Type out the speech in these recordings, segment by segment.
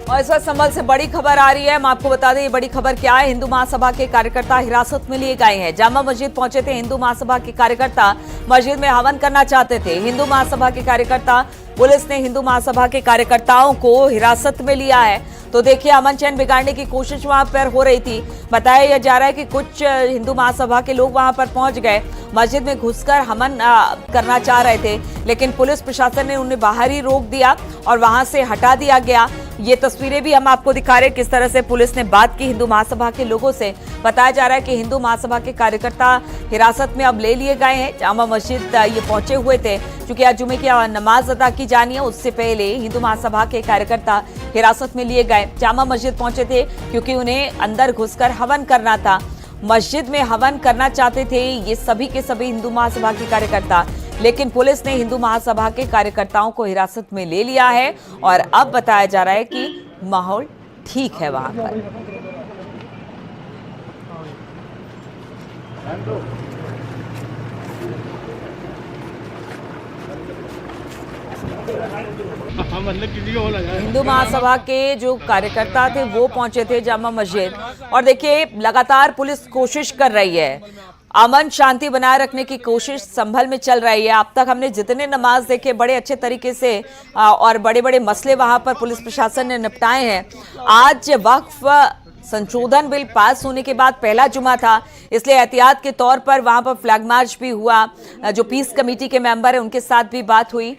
और इस वक्त संभल से बड़ी खबर आ रही है। हम आपको बता दें ये बड़ी खबर क्या है। हिंदू महासभा के कार्यकर्ता हिरासत में लिए गए हैं। जामा मस्जिद पहुंचे थे हिंदू महासभा के कार्यकर्ता, मस्जिद में हवन करना चाहते थे। हिंदू महासभा के कार्यकर्ता, पुलिस ने हिंदू महासभा के कार्यकर्ताओं को हिरासत में लिया है। तो देखिए, अमन चैन बिगाड़ने की कोशिश वहां पर हो रही थी। बताया जा रहा है कि कुछ हिंदू महासभा के लोग वहां पर पहुंच गए, मस्जिद में घुसकर हवन करना चाह रहे थे, लेकिन पुलिस प्रशासन ने उन्हें बाहर ही रोक दिया और वहां से हटा दिया गया। ये तस्वीरें भी हम आपको दिखा रहे हैं किस तरह से पुलिस ने बात की हिंदू महासभा के लोगों से। बताया जा रहा है कि हिंदू महासभा के कार्यकर्ता हिरासत में अब ले लिए गए हैं। जामा मस्जिद ये पहुंचे हुए थे, क्योंकि आज जुमे की नमाज अदा की जानी है, उससे पहले हिंदू महासभा के कार्यकर्ता हिरासत में लिए गए। जामा मस्जिद पहुंचे थे क्योंकि उन्हें अंदर घुसकर हवन करना था। मस्जिद में हवन करना चाहते थे ये सभी के सभी हिंदू महासभा के कार्यकर्ता, लेकिन पुलिस ने हिंदू महासभा के कार्यकर्ताओं को हिरासत में ले लिया है और अब बताया जा रहा है कि माहौल ठीक है वहां पर। हिंदू महासभा के जो कार्यकर्ता थे वो पहुंचे थे जामा मस्जिद, और देखिए लगातार पुलिस कोशिश कर रही है, अमन शांति बनाए रखने की कोशिश संभल में चल रही है। अब तक हमने जितने नमाज देखे बड़े अच्छे तरीके से और बड़े बड़े मसले वहां पर पुलिस प्रशासन ने निपटाए हैं। आज वक्फ संशोधन बिल पास होने के बाद पहला जुमा था, इसलिए एहतियात के तौर पर वहां पर फ्लैग मार्च भी हुआ। जो पीस कमेटी के मेंबर है उनके साथ भी बात हुई।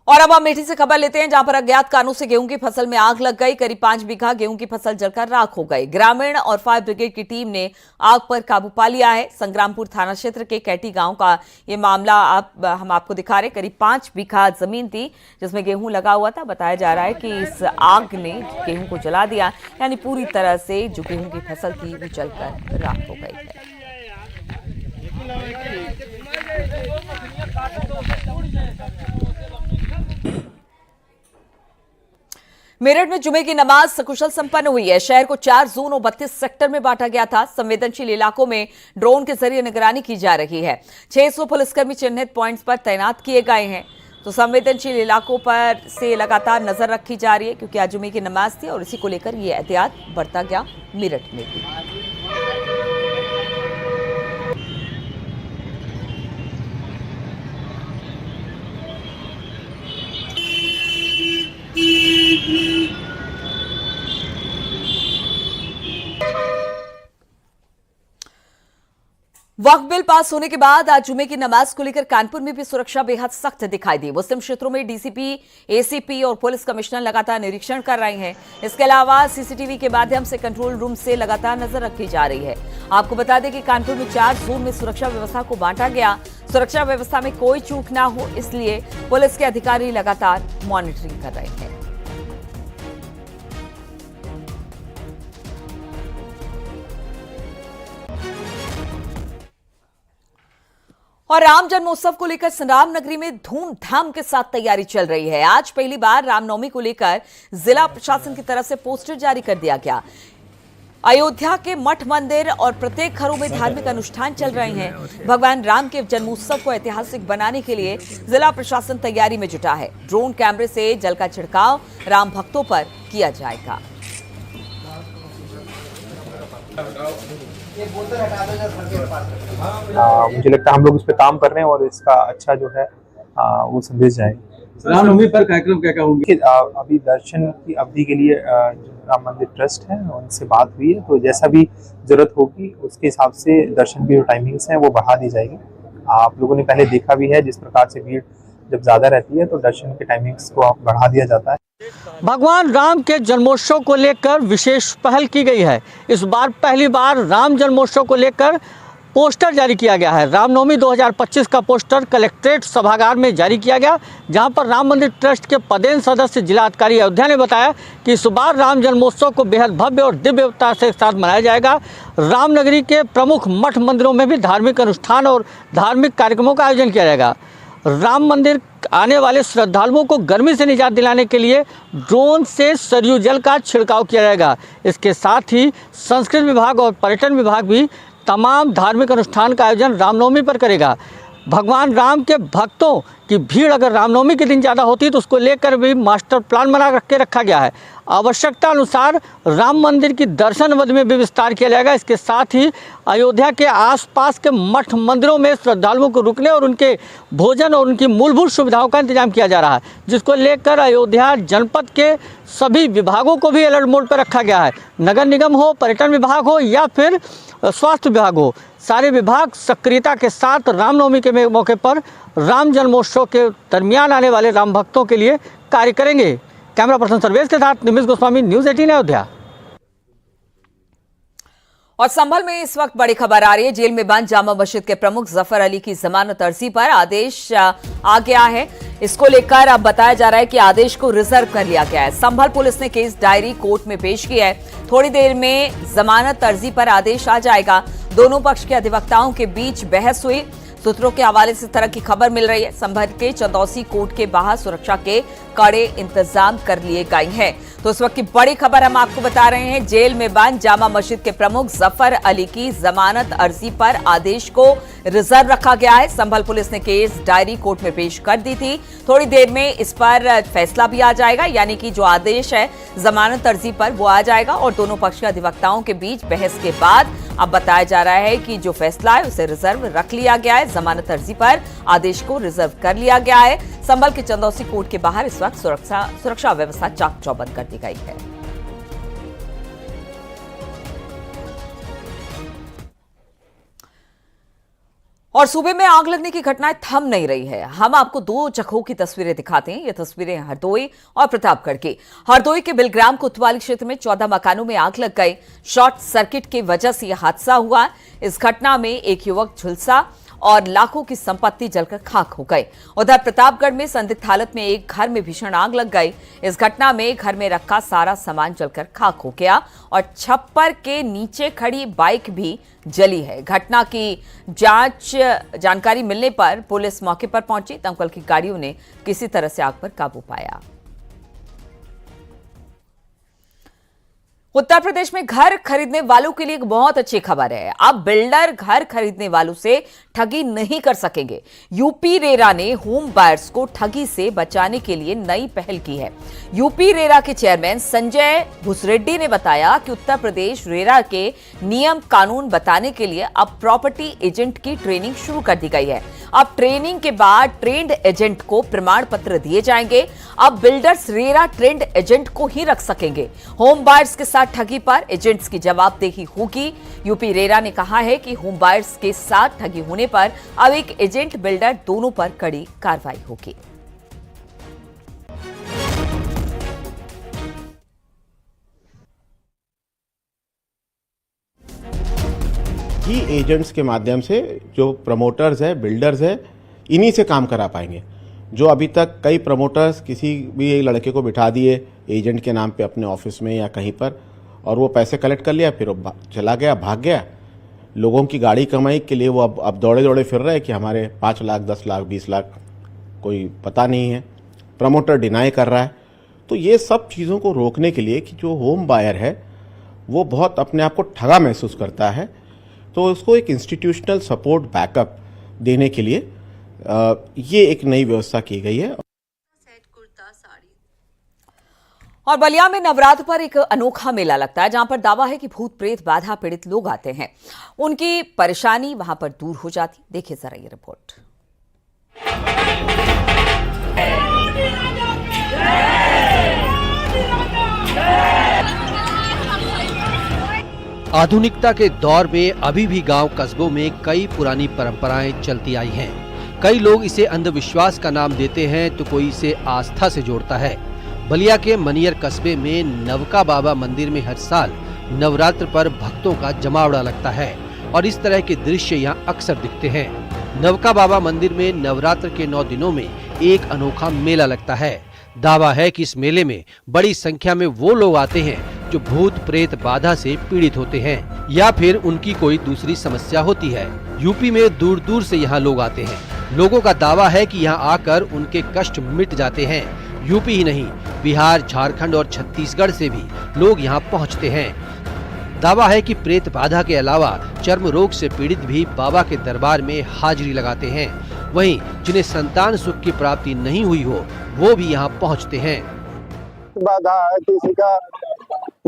और अब हम अमेठी से खबर लेते हैं, जहां पर अज्ञात कारणों से गेहूं की फसल में आग लग गई। करीब 5 बीघा गेहूं की फसल जलकर राख हो गई। ग्रामीण और फायर ब्रिगेड की टीम ने आग पर काबू पा लिया है। संग्रामपुर थाना क्षेत्र के कैटी गांव का ये मामला हम आपको दिखा रहे। करीब 5 बीघा जमीन थी जिसमें गेहूं लगा हुआ था। बताया जा रहा है कि इस आग ने गेहूं को जला दिया, यानी पूरी तरह से जो गेहूं की फसल थी वो जलकर राख हो गई है। मेरठ में जुमे की नमाज सकुशल संपन्न हुई है। शहर को 4 जोन और 32 सेक्टर में बांटा गया था। संवेदनशील इलाकों में ड्रोन के जरिए निगरानी की जा रही है। 600 पुलिसकर्मी चिन्हित पॉइंट्स पर तैनात किए गए हैं। तो संवेदनशील इलाकों पर से लगातार नजर रखी जा रही है, क्योंकि आज जुमे की नमाज थी और इसी को लेकर यह एहतियात बढ़ता गया मेरठ में भी। वक्फ बिल पास होने के बाद आज जुमे की नमाज को लेकर कानपुर में भी सुरक्षा बेहद सख्त दिखाई दी। मुस्लिम क्षेत्रों में डीसीपी, एसीपी और पुलिस कमिश्नर लगातार निरीक्षण कर रहे हैं। इसके अलावा सीसीटीवी के माध्यम से कंट्रोल रूम से लगातार नजर रखी जा रही है। आपको बता दें कि कानपुर में 4 जोन में सुरक्षा व्यवस्था को बांटा गया। सुरक्षा व्यवस्था में कोई चूक ना हो, इसलिए पुलिस के अधिकारी लगातार मॉनिटरिंग कर रहे हैं। और राम जन्मोत्सव को लेकर संग्राम नगरी में धूमधाम के साथ तैयारी चल रही है। आज पहली बार रामनवमी को लेकर जिला प्रशासन की तरफ से पोस्टर जारी कर दिया गया। अयोध्या के मठ मंदिर और प्रत्येक घरों में धार्मिक अनुष्ठान चल रहे हैं। भगवान राम के जन्मोत्सव को ऐतिहासिक बनाने के लिए जिला प्रशासन तैयारी में जुटा है। ड्रोन कैमरे से जल का छिड़काव राम भक्तों पर किया जाएगा। मुझे लगता है हम लोग इस पे काम कर रहे हैं और इसका अच्छा जो है वो संदेश जाएगा। रामनवमी पर कार्यक्रम क्या होंगे? अभी दर्शन की अवधि के लिए राम मंदिर ट्रस्ट है उनसे बात हुई है, तो जैसा भी जरूरत होगी उसके हिसाब से दर्शन की जो टाइमिंग्स हैं वो बढ़ा दी जाएगी। आप लोगों ने पहले देखा भी है, जिस प्रकार से भीड़ जब ज्यादा रहती है तो दर्शन के टाइमिंग्स को बढ़ा दिया जाता है। भगवान राम के जन्मोत्सव को लेकर विशेष पहल की गई है। इस बार पहली बार राम जन्मोत्सव को लेकर पोस्टर जारी किया गया है। रामनवमी 2025 का पोस्टर कलेक्ट्रेट सभागार में जारी किया गया, जहां पर राम मंदिर ट्रस्ट के पदेन सदस्य जिलाधिकारी अयोध्या ने बताया कि इस बार राम जन्मोत्सव को बेहद भव्य और दिव्यता से साथ मनाया जाएगा। रामनगरी के प्रमुख मठ मंदिरों में भी धार्मिक अनुष्ठान और धार्मिक कार्यक्रमों का आयोजन किया जाएगा। राम मंदिर आने वाले श्रद्धालुओं को गर्मी से निजात दिलाने के लिए ड्रोन से सरयू जल का छिड़काव किया जाएगा। इसके साथ ही संस्कृति विभाग और पर्यटन विभाग भी तमाम धार्मिक अनुष्ठान का आयोजन रामनवमी पर करेगा। भगवान राम के भक्तों की भीड़ अगर रामनवमी के दिन ज़्यादा होती है तो उसको लेकर भी मास्टर प्लान बना के रखा गया है। आवश्यकता अनुसार राम मंदिर की दर्शन अवधि में भी विस्तार किया जाएगा। इसके साथ ही अयोध्या के आसपास के मठ मंदिरों में श्रद्धालुओं को रुकने और उनके भोजन और उनकी मूलभूत सुविधाओं का इंतजाम किया जा रहा है, जिसको लेकर अयोध्या जनपद के सभी विभागों को भी अलर्ट मोड पर रखा गया है। नगर निगम हो, पर्यटन विभाग हो या फिर स्वास्थ्य विभाग हो, सारे विभाग सक्रियता के साथ रामनवमी के मौके पर राम जन्मोत्सव के दरमियान आने वाले राम भक्तों के लिए कार्य करेंगे। कैमरा पर्सन सर्वेश के साथ निमिष गोस्वामी, न्यूज़ 18 अयोध्या। और संभल में इस वक्त बड़ी खबर आ रही है। जेल में बंद जामा मस्जिद के प्रमुख जफर अली की जमानत अर्जी पर आदेश आ गया है। इसको लेकर अब बताया जा रहा है कि आदेश को रिजर्व कर लिया गया है। संभल पुलिस ने केस डायरी कोर्ट में पेश की है। थोड़ी देर में जमानत अर्जी पर आदेश आ जाएगा। दोनों पक्ष के अधिवक्ताओं के बीच बहस हुई। सूत्रों के हवाले से इस तरह की खबर मिल रही है। संभल के चंदौसी कोर्ट के बाहर सुरक्षा के कड़े इंतजाम कर लिए गए हैं। तो इस वक्त की बड़ी खबर हम आपको बता रहे हैं। जेल में बंद जामा मस्जिद के प्रमुख जफर अली की जमानत अर्जी पर आदेश को रिजर्व रखा गया है। संभल पुलिस ने केस डायरी कोर्ट में पेश कर दी थी। थोड़ी देर में इस पर फैसला भी आ जाएगा, यानी कि जो आदेश है जमानत अर्जी पर वो आ जाएगा और दोनों पक्ष के अधिवक्ताओं के बीच बहस के बाद अब बताया जा रहा है कि जो फैसला है उसे रिजर्व रख लिया गया है। जमानत अर्जी पर आदेश को रिजर्व कर लिया गया है। संभल के चंदौसी कोर्ट के बाहर इस वक्त सुरक्षा व्यवस्था चाक चौबंद कर दी गई है। और सूबे में आग लगने की घटनाएं थम नहीं रही है। हम आपको दो जगहों की तस्वीरें दिखाते हैं। ये तस्वीरें हरदोई और प्रतापगढ़ की। हरदोई के बिलग्राम कोतवाली क्षेत्र में 14 मकानों में आग लग गई। शॉर्ट सर्किट की वजह से यह हादसा हुआ। इस घटना में एक युवक झुलसा और लाखों की संपत्ति जलकर खाक हो गई। उधर प्रतापगढ़ में संदिग्ध हालत में एक घर में भीषण आग लग गई। इस घटना में घर में रखा सारा सामान जलकर खाक हो गया और छप्पर के नीचे खड़ी बाइक भी जली है। घटना की जानकारी मिलने पर पुलिस मौके पर पहुंची। दमकल की गाड़ियों ने किसी तरह से आग पर काबू पाया। उत्तर प्रदेश में घर खरीदने वालों के लिए एक बहुत अच्छी खबर है। अब बिल्डर घर खरीदने वालों से ठगी नहीं कर सकेंगे। यूपी रेरा ने होम बायर्स को ठगी से बचाने के लिए नई पहल की है। यूपी रेरा के चेयरमैन संजय भुसरेड्डी ने बताया कि उत्तर प्रदेश रेरा के नियम कानून बताने के लिए अब प्रॉपर्टी एजेंट की ट्रेनिंग शुरू कर दी गई है। अब ट्रेनिंग के बाद ट्रेंड एजेंट को प्रमाण पत्र दिए जाएंगे। अब बिल्डर्स रेरा ट्रेंड एजेंट को ही रख सकेंगे। होम बायर्स के साथ ठगी पर एजेंट्स की जवाबदेही होगी। यूपी रेरा ने कहा है कि होम बायर्स के साथ ठगी होने पर अब एक एजेंट बिल्डर दोनों पर कड़ी कार्रवाई होगी। ही एजेंट्स के माध्यम से जो प्रमोटर्स है, बिल्डर्स है, इन्हीं से काम करा पाएंगे। जो अभी तक कई प्रमोटर्स किसी भी लड़के को बिठा दिए एजेंट के नाम पे अपने ऑफिस में या कहीं पर, और वो पैसे कलेक्ट कर लिया, फिर वो चला गया, भाग गया। लोगों की गाड़ी कमाई के लिए वो अब दौड़े दौड़े फिर रहे कि हमारे 5 लाख, 10 लाख, 20 लाख, कोई पता नहीं है। प्रमोटर डिनाई कर रहा है। तो ये सब चीज़ों को रोकने के लिए कि जो होम बायर है वो बहुत अपने आप को ठगा महसूस करता है, तो उसको एक इंस्टीट्यूशनल सपोर्ट बैकअप देने के लिए ये एक नई व्यवस्था की गई है। और बलिया में नवरात्र पर एक अनोखा मेला लगता है, जहां पर दावा है कि भूत प्रेत बाधा पीड़ित लोग आते हैं, उनकी परेशानी वहां पर दूर हो जाती। देखिए जरा ये रिपोर्ट। आधुनिकता के दौर में अभी भी गांव कस्बों में कई पुरानी परंपराएं चलती आई हैं। कई लोग इसे अंधविश्वास का नाम देते हैं तो कोई इसे आस्था से जोड़ता है। बलिया के मनियर कस्बे में नवका बाबा मंदिर में हर साल नवरात्र पर भक्तों का जमावड़ा लगता है और इस तरह के दृश्य यहाँ अक्सर दिखते हैं। नवका बाबा मंदिर में नवरात्र के 9 दिनों में एक अनोखा मेला लगता है। दावा है कि इस मेले में बड़ी संख्या में वो लोग आते हैं जो भूत प्रेत बाधा से पीड़ित होते हैं या फिर उनकी कोई दूसरी समस्या होती है। यूपी में दूर दूर से यहाँ लोग आते हैं। लोगों का दावा है कि यहाँ आकर उनके कष्ट मिट जाते हैं। यूपी ही नहीं, बिहार, झारखंड और छत्तीसगढ़ से भी लोग यहाँ पहुँचते हैं। दावा है कि प्रेत बाधा के अलावा चर्म रोग से पीड़ित भी बाबा के दरबार में हाजिरी लगाते हैं। वहीं जिन्हें संतान सुख की प्राप्ति नहीं हुई हो वो भी यहाँ पहुँचते हैं। बाधा है, किसी का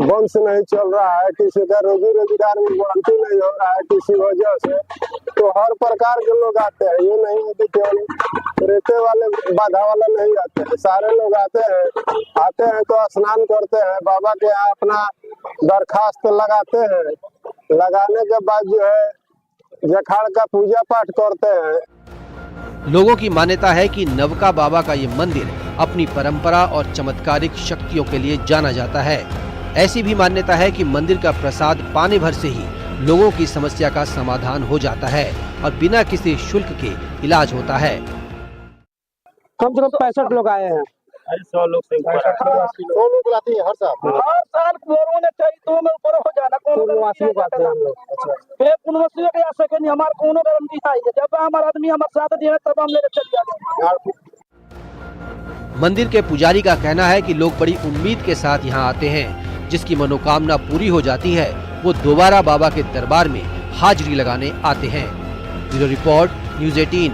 वंश नहीं चल रहा है, किसी का रोजी रोजगार में बढ़ोतरी नहीं हो रहा है किसी वजह से, तो हर प्रकार के लोग आते हैं। ये नहीं है कि केवल रेते वाले बाधा वाले नहीं आते हैं, सारे लोग आते हैं तो स्नान करते हैं, बाबा के यहाँ अपना दरखास्त लगाते हैं, लगाने के बाद जो है जखाड़ का पूजा पाठ करते हैं। लोगों की मान्यता है कि नवका बाबा का ये मंदिर अपनी परंपरा और चमत्कारिक शक्तियों के लिए जाना जाता है। ऐसी भी मान्यता है कि मंदिर का प्रसाद पाने भर से ही लोगों की समस्या का समाधान हो जाता है और बिना किसी शुल्क के इलाज होता है। कम से कम 65 लोग आए हैं। 100 लोग से दो लोग बुलाती है हर साल कोरोना चाहिए तो में ऊपर हो जाना पूर्णवासी लोग आते हैं हम लोग। फिर पूर्णवासी के आ सके हमारे कोनो गारंटी है, जब हमारा आदमी हमारे साथ दिया तब हम लेकर चल जाते। मंदिर के पुजारी का कहना है कि लोग बड़ी उम्मीद के साथ यहाँ आते हैं, जिसकी मनोकामना पूरी हो जाती है वो दोबारा बाबा के दरबार में हाजिरी लगाने आते हैं। Bureau report, news 18।